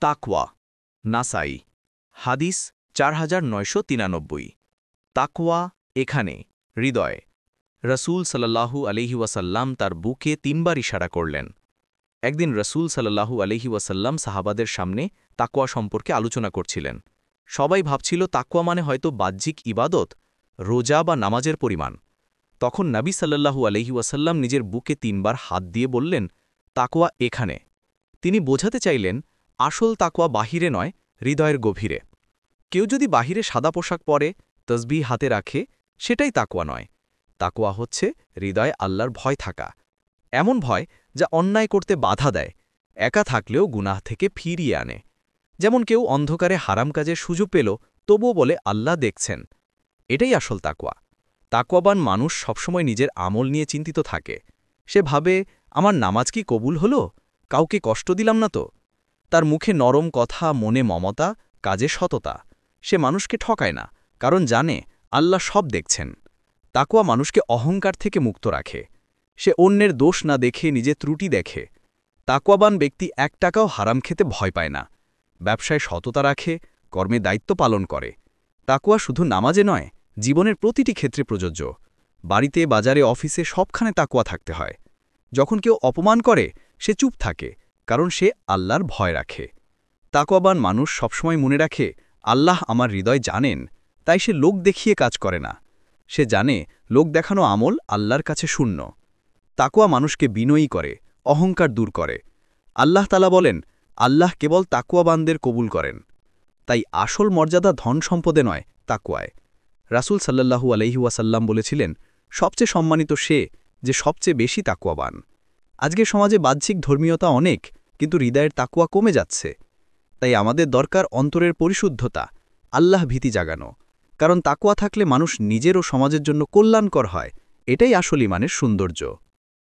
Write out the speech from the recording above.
তাকওয়া নাসাই হাদিস 4993 তাকওয়া এখানে হৃদয় রসুল সাল্লাল্লাহু আলাইহি ওয়াসাল্লাম তার বুকে 3 বার ইশারা করলেন। একদিন রসুল সাল্লাল্লাহু আলাইহি ওয়াসাল্লাম সাহাবাদের সামনে তাকওয়া সম্পর্কে আলোচনা করছিলেন। সবাই ভাবছিল তাকওয়া মানে হয়তো বাহ্যিক ইবাদত, রোজা বা নামাজের পরিমাণ। তখন নবী সাল্লাল্লাহু আলাইহি ওয়াসাল্লাম নিজের বুকে 3 বার হাত দিয়ে বললেন, তাকওয়া এখানে। তিনি বোঝাতে চাইলেন আসল তাকওয়া বাহিরে নয়, হৃদয়ের গভীরে। কেউ যদি বাহিরে সাদা পোশাক পরে, তসবিহ হাতে রাখে, সেটাই তাকওয়া নয়। তাকওয়া হচ্ছে হৃদয়ে আল্লাহর ভয় থাকা, এমন ভয় যা অন্যায় করতে বাধা দেয়, একা থাকলেও গুনাহ থেকে ফিরিয়ে আনে। যেমন কেউ অন্ধকারে হারাম কাজের সুযোগ পেল, তবুও বলে আল্লাহ দেখছেন। এটাই আসল তাকওয়া। তাকওয়াবান মানুষ সবসময় নিজের আমল নিয়ে চিন্তিত থাকে। সে ভাবে, আমার নামাজ কি কবুল হলো? কাউকে কষ্ট দিলাম না তো? তার মুখে নরম কথা, মনে মমতা, কাজে সততা। সে মানুষকে ঠকায় না, কারণ জানে আল্লাহ সব দেখছেন। তাকওয়া মানুষকে অহংকার থেকে মুক্ত রাখে। সে অন্যের দোষ না দেখে নিজের ত্রুটি দেখে। তাকওয়াবান ব্যক্তি 1 টাকাও হারাম খেতে ভয় পায় না। ব্যবসায় সততা রাখে, কর্মে দায়িত্ব পালন করে। তাকওয়া শুধু নামাজে নয়, জীবনের প্রতিটি ক্ষেত্রে প্রযোজ্য। বাড়িতে, বাজারে, অফিসে সবখানে তাকওয়া থাকতে হয়। যখন কেউ অপমান করে, সে চুপ থাকে, কারণ সে আল্লাহর ভয় রাখে। তাকওয়াবান মানুষ সবসময় মনে রাখে, আল্লাহ আমার হৃদয় জানেন, তাই সে লোক দেখিয়ে কাজ করে না। সে জানে লোক দেখানো আমল আল্লাহর কাছে শূন্য। তাকওয়া মানুষকে বিনয়ী করে, অহংকার দূর করে। আল্লাহ তাআলা বলেন, আল্লাহ কেবল তাকওয়াবানদের কবুল করেন। তাই আসল মর্যাদা ধন সম্পদে নয়, তাকওয়ায়। রাসূল সাল্লাল্লাহু আলাইহি ওয়াসাল্লাম বলেছিলেন, সবচেয়ে সম্মানিত সে যে সবচেয়ে বেশি তাকওয়াবান। আজকের সমাজে বাহ্যিক ধর্মীয়তা অনেক, কিন্তু হৃদয়ের তাকওয়া কমে যাচ্ছে। তাই আমাদের দরকার অন্তরের পরিশুদ্ধতা, আল্লাহ ভীতি জাগানো। কারণ তাকওয়া থাকলে মানুষ নিজের ও সমাজের জন্য কল্যাণকর হয়। এটাই আসল ঈমানের সৌন্দর্য।